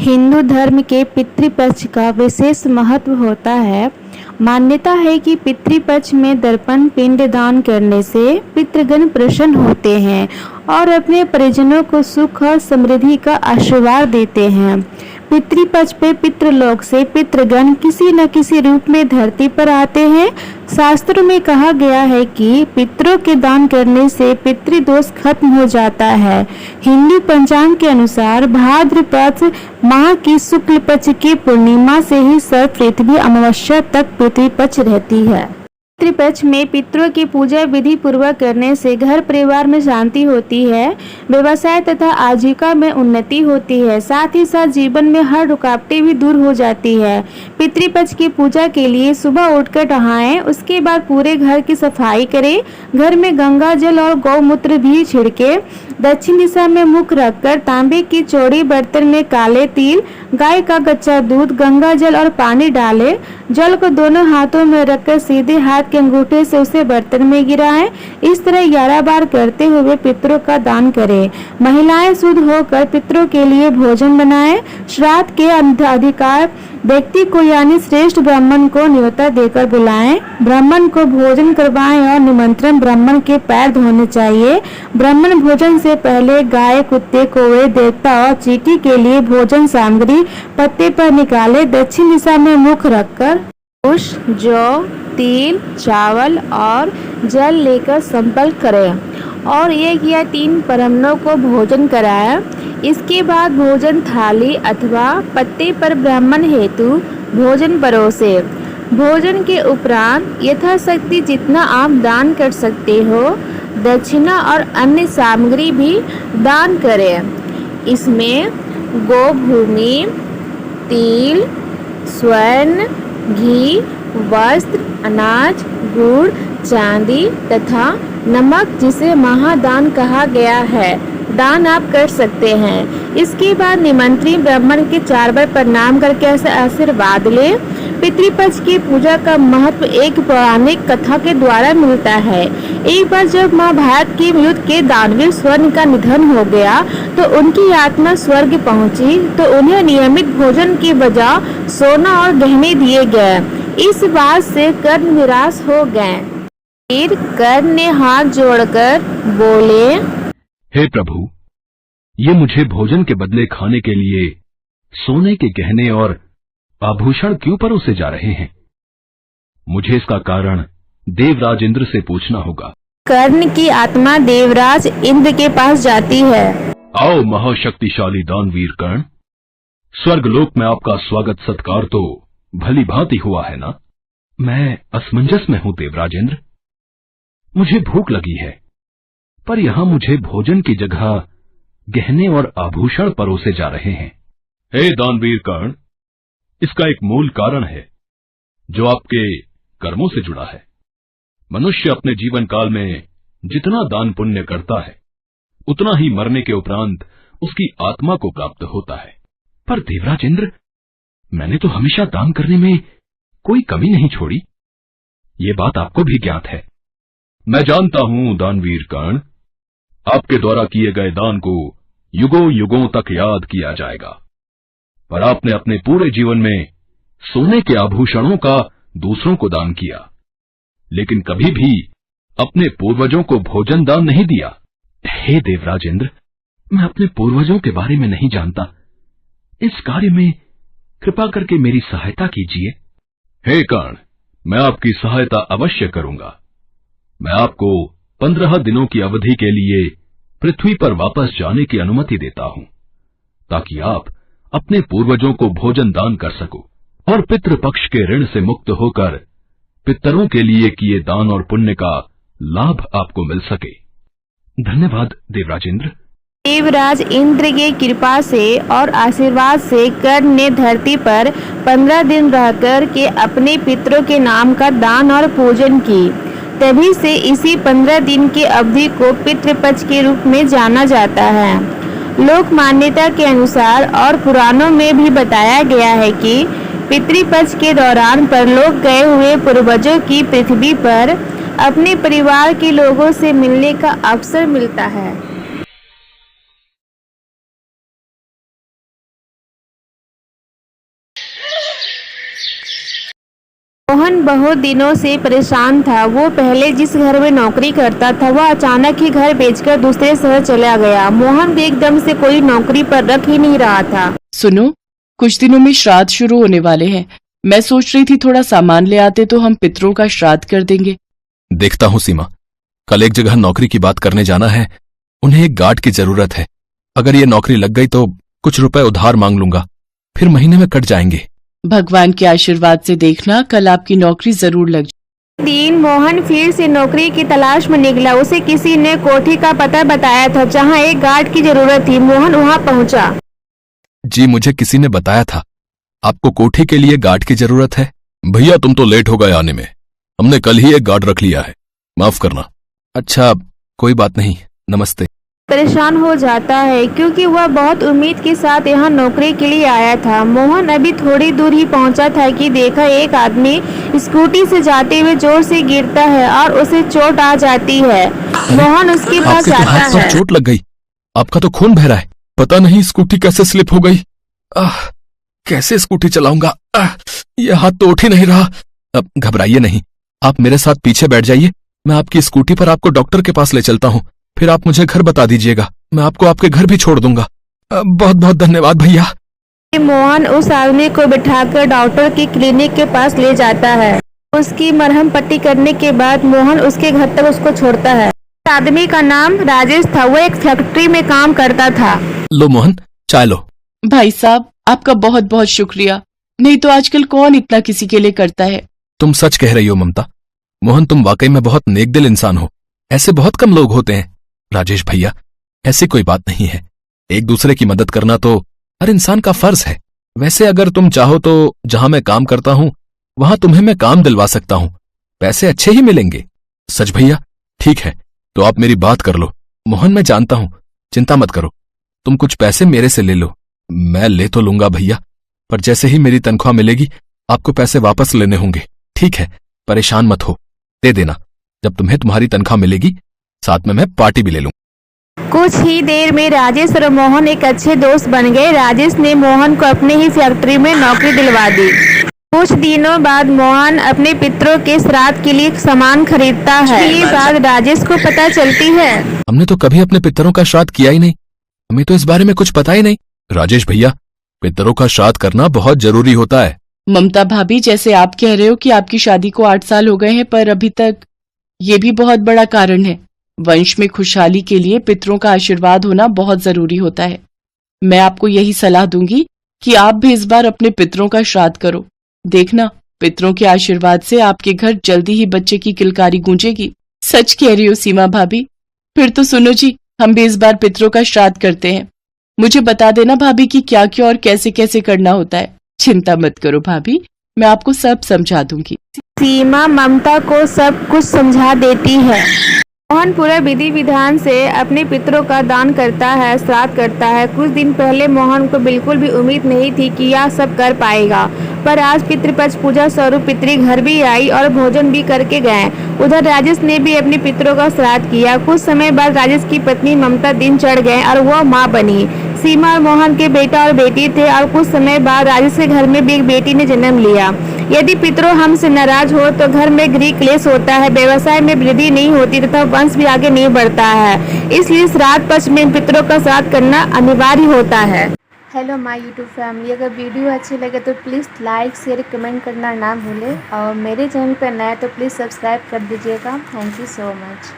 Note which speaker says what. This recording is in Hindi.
Speaker 1: हिंदू धर्म के पितृपक्ष का विशेष महत्व होता है। मान्यता है कि पितृपक्ष में तर्पण पिंड दान करने से पितृगण प्रसन्न होते हैं और अपने परिजनों को सुख और समृद्धि का आशीर्वाद देते हैं। पितृपक्ष पे पितृलोक से पितृगण किसी न किसी रूप में धरती पर आते हैं। शास्त्रों में कहा गया है कि पितरों के दान करने से पितृदोष खत्म हो जाता है। हिंदू पंचांग के अनुसार भाद्रपद माह की शुक्ल पक्ष की पूर्णिमा से ही पृथ्वी अमावस्या तक पितृपक्ष रहती है। पितृपक्ष में पितरों की पूजा विधि पूर्वक करने से घर परिवार में शांति होती है, व्यवसाय तथा आजीविका में उन्नति होती है, साथ ही साथ जीवन में हर रुकावटें भी दूर हो जाती है। पितृपक्ष की पूजा के लिए सुबह उठकर नहाएं, उसके बाद पूरे घर की सफाई करें, घर में गंगा जल और गौमूत्र भी छिड़के, दक्षिण दिशा में मुख रखकर तांबे की चौड़ी बर्तन में काले तिल, गाय का कच्चा दूध, गंगा जल और पानी डालें। जल को दोनों हाथों में रखकर सीधे हाथ के अंगूठे से उसे बर्तन में गिराएं। इस तरह 11 बार करते हुए पितरों का दान करें। महिलाएं शुद्ध होकर पितरों के लिए भोजन बनाएं। श्राद्ध के अधिकार व्यक्ति को यानी श्रेष्ठ ब्राह्मण को न्योता देकर बुलाएं। ब्राह्मण को भोजन करवाएं और निमंत्रण ब्राह्मण के पैर धोने चाहिए। ब्राह्मण भोजन से पहले गाय, कुत्ते, कौवे, देवता और चींटी के लिए भोजन सामग्री पत्ते पर निकाले। दक्षिण दिशा में मुख रखकर कुश, जौ, तिल, चावल और जल लेकर संकल्प करें और 1 या 3 ब्राह्मणों को भोजन कराएं। इसके बाद भोजन थाली अथवा पत्ते पर ब्राह्मण हेतु भोजन परोसे। भोजन के उपरांत यथाशक्ति जितना आप दान कर सकते हो दक्षिणा और अन्य सामग्री भी दान करें। इसमें गोभूमि, तिल, स्वर्ण, घी, वस्त्र, अनाज, गुड़, चांदी तथा नमक जिसे महादान कहा गया है, दान आप कर सकते हैं। इसके बाद निमंत्रित ब्राह्मण के 4 बार प्रणाम करके आशीर्वाद ले। पितृपक्ष की पूजा का महत्व एक पौराणिक कथा के द्वारा मिलता है। एक बार जब महाभारत के युद्ध के दानवीर स्वर्ण का निधन हो गया तो उनकी आत्मा स्वर्ग पहुंची तो उन्हें नियमित भोजन की बजाय सोना और गहने दिए गए। इस बात से कर्ण निराश हो गए। फिर कर्ण ने हाथ जोड़कर बोले,
Speaker 2: हे प्रभु, ये मुझे भोजन के बदले खाने के लिए सोने के गहने और आभूषण क्यों परोसे जा रहे हैं? मुझे इसका कारण देवराज इंद्र से पूछना होगा।
Speaker 1: कर्ण की आत्मा देवराज इंद्र के पास जाती है।
Speaker 2: आओ महाशक्तिशाली दानवीर कर्ण, स्वर्गलोक में आपका स्वागत सत्कार तो भली भांति हुआ है ना? मैं असमंजस में हूं देवराज इंद्र। मुझे भूख लगी है, पर यहाँ मुझे भोजन की जगह गहने और आभूषण परोसे जा रहे हैं। हे दानवीर कर्ण, इसका एक मूल कारण है जो आपके कर्मों से जुड़ा है। मनुष्य अपने जीवन काल में जितना दान पुण्य करता है उतना ही मरने के उपरांत उसकी आत्मा को प्राप्त होता है। पर देवराज इंद्र, मैंने तो हमेशा दान करने में कोई कमी नहीं छोड़ी। ये बात आपको भी ज्ञात है। मैं जानता हूं दानवीर कर्ण, आपके द्वारा किए गए दान को युगों युगों तक याद किया जाएगा, पर आपने अपने पूरे जीवन में सोने के आभूषणों का दूसरों को दान किया, लेकिन कभी भी अपने पूर्वजों को भोजन दान नहीं दिया। हे देवराज इंद्र, मैं अपने पूर्वजों के बारे में नहीं जानता। इस कार्य में कृपा करके मेरी सहायता कीजिए। हे कर्ण, मैं आपकी सहायता अवश्य करूंगा। मैं आपको 15 दिनों की अवधि के लिए पृथ्वी पर वापस जाने की अनुमति देता हूं, ताकि आप अपने पूर्वजों को भोजन दान कर सको और पितृपक्ष के ऋण से मुक्त होकर पितरों के लिए किए दान और पुण्य का लाभ आपको मिल सके। धन्यवाद देवराज इंद्र।
Speaker 1: देवराज इंद्र की कृपा से और आशीर्वाद से कर्ण ने धरती पर 15 दिन रहकर के अपने पितरों के नाम का दान और पूजन की। तभी से इसी 15 दिन की अवधि को पितृपक्ष के रूप में जाना जाता है। लोक मान्यता के अनुसार और पुराणों में भी बताया गया है कि पितृपक्ष के दौरान परलोक गए हुए पूर्वजों की पृथ्वी पर अपने परिवार के लोगों से मिलने का अवसर मिलता है। मोहन बहुत दिनों से परेशान था। वो पहले जिस घर में नौकरी करता था वह अचानक ही घर बेचकर दूसरे शहर चला गया। मोहन को एकदम से कोई नौकरी पर रख ही नहीं रहा था।
Speaker 3: सुनो, कुछ दिनों में श्राद्ध शुरू होने वाले हैं। मैं सोच रही थी थोड़ा सामान ले आते तो हम पितरों का श्राद्ध कर देंगे।
Speaker 2: देखता हूँ सीमा, कल एक जगह नौकरी की बात करने जाना है। उन्हें एक गार्ड की जरूरत है। अगर ये नौकरी लग गई तो कुछ रुपए उधार मांग लूंगा, फिर महीने में कट जाएंगे।
Speaker 3: भगवान के आशीर्वाद से देखना कल आपकी नौकरी जरूर लग जाए।
Speaker 1: दिन मोहन फिर से नौकरी की तलाश में निकला। उसे किसी ने कोठी का पता बताया था जहाँ एक गार्ड की जरूरत थी। मोहन वहाँ पहुँचा।
Speaker 2: जी, मुझे किसी ने बताया था आपको कोठी के लिए गार्ड की जरूरत है। भैया तुम तो लेट हो गए आने में, हमने कल ही एक गार्ड रख लिया है, माफ करना। अच्छा कोई बात नहीं, नमस्ते।
Speaker 1: परेशान हो जाता है क्योंकि वह बहुत उम्मीद के साथ यहाँ नौकरी के लिए आया था। मोहन अभी थोड़ी दूर ही पहुँचा था कि देखा एक आदमी स्कूटी से जाते हुए जोर से गिरता है और उसे चोट आ जाती है। मोहन उसके पास
Speaker 2: आपके तो
Speaker 1: जाता
Speaker 2: हाथ पर
Speaker 1: है।
Speaker 2: चोट लग गई, आपका तो खून बह रहा है। पता नहीं स्कूटी कैसे स्लिप हो गई। कैसे स्कूटी चलाऊंगा, यह हाथ तो उठ ही नहीं रहा। अब घबराइए नहीं, आप मेरे साथ पीछे बैठ जाइए। मैं आपकी स्कूटी पर आपको डॉक्टर के पास ले चलता हूँ, फिर आप मुझे घर बता दीजिएगा। मैं आपको आपके घर भी छोड़ दूंगा। बहुत बहुत धन्यवाद भैया।
Speaker 1: मोहन उस आदमी को बिठाकर डॉक्टर की क्लिनिक के पास ले जाता है। उसकी मरहम पट्टी करने के बाद मोहन उसके घर तक उसको छोड़ता है। उस आदमी का नाम राजेश था। वो एक फैक्ट्री में काम करता था।
Speaker 2: लो मोहन, चाय लो।
Speaker 3: भाई साहब आपका बहुत बहुत शुक्रिया, नहीं तो आजकल कौन इतना किसी के लिए करता है।
Speaker 2: तुम सच कह रही हो ममता। मोहन तुम वाकई में बहुत नेक दिल इंसान हो। ऐसे बहुत कम लोग होते हैं। राजेश भैया, ऐसी कोई बात नहीं है। एक दूसरे की मदद करना तो हर इंसान का फर्ज है। वैसे अगर तुम चाहो तो जहां मैं काम करता हूं वहां तुम्हें मैं काम दिलवा सकता हूं, पैसे अच्छे ही मिलेंगे। सच भैया? ठीक है, तो आप मेरी बात कर लो। मोहन मैं जानता हूं, चिंता मत करो। तुम कुछ पैसे मेरे से ले लो। मैं ले तो लूंगा भैया, पर जैसे ही मेरी तनख्वाह मिलेगी आपको पैसे वापस लेने होंगे। ठीक है, परेशान मत हो, दे देना। जब तुम्हें तुम्हारी तनख्वाह मिलेगी साथ में मैं पार्टी भी ले लूंगा।
Speaker 1: कुछ ही देर में राजेश और मोहन एक अच्छे दोस्त बन गए। राजेश ने मोहन को अपने ही फैक्ट्री में नौकरी दिलवा दी। कुछ दिनों बाद मोहन अपने पितरों के श्राद्ध के लिए सामान खरीदता है। ये बात राजेश को पता चलती है।
Speaker 2: हमने तो कभी अपने पितरों का श्राद्ध किया ही नहीं, हमें तो इस बारे में कुछ पता ही नहीं। राजेश भैया, पितरों का श्राद्ध करना बहुत जरूरी होता है।
Speaker 3: ममता भाभी, जैसे आप कह रहे हो कि आपकी शादी को 8 साल हो गए हैं, पर अभी तक ये भी बहुत बड़ा कारण है। वंश में खुशहाली के लिए पितरों का आशीर्वाद होना बहुत जरूरी होता है। मैं आपको यही सलाह दूंगी कि आप भी इस बार अपने पितरों का श्राद्ध करो। देखना, पितरों के आशीर्वाद से आपके घर जल्दी ही बच्चे की किलकारी गूंजेगी। सच कह रही हो सीमा भाभी। फिर तो सुनो जी, हम भी इस बार पितरों का श्राद्ध करते हैं। मुझे बता देना भाभी कि क्या क्या और कैसे कैसे करना होता है। चिंता मत करो भाभी, मैं आपको सब समझा दूंगी।
Speaker 1: सीमा ममता को सब कुछ समझा देती है। मोहन पूरा विधि विधान से अपने पितरों का दान करता है, श्राद्ध करता है। कुछ दिन पहले मोहन को बिल्कुल भी उम्मीद नहीं थी कि यह सब कर पाएगा, पर आज पितृपक्ष पूजा स्वरूप पितरी घर भी आई और भोजन भी करके गए। उधर राजेश ने भी अपने पितरों का श्राद्ध किया। कुछ समय बाद राजेश की पत्नी ममता दिन चढ़ गए और वह माँ बनी। सीमा और मोहन के बेटा और बेटी थे और कुछ समय बाद राजेश के घर में भी एक बेटी ने जन्म लिया। यदि पितरों हमसे नाराज हो तो घर में गृह क्लेश होता है, व्यवसाय में वृद्धि नहीं होती तथा वंश भी आगे नहीं बढ़ता है। इसलिए श्राद्ध पक्ष में पितरों का श्राद्ध करना अनिवार्य होता है। हेलो माय यूट्यूब फैमिली, अगर वीडियो अच्छी लगे तो प्लीज़ लाइक शेयर कमेंट करना ना भूलें और मेरे चैनल पर नया तो प्लीज़ सब्सक्राइब कर दीजिएगा। Thank you so much.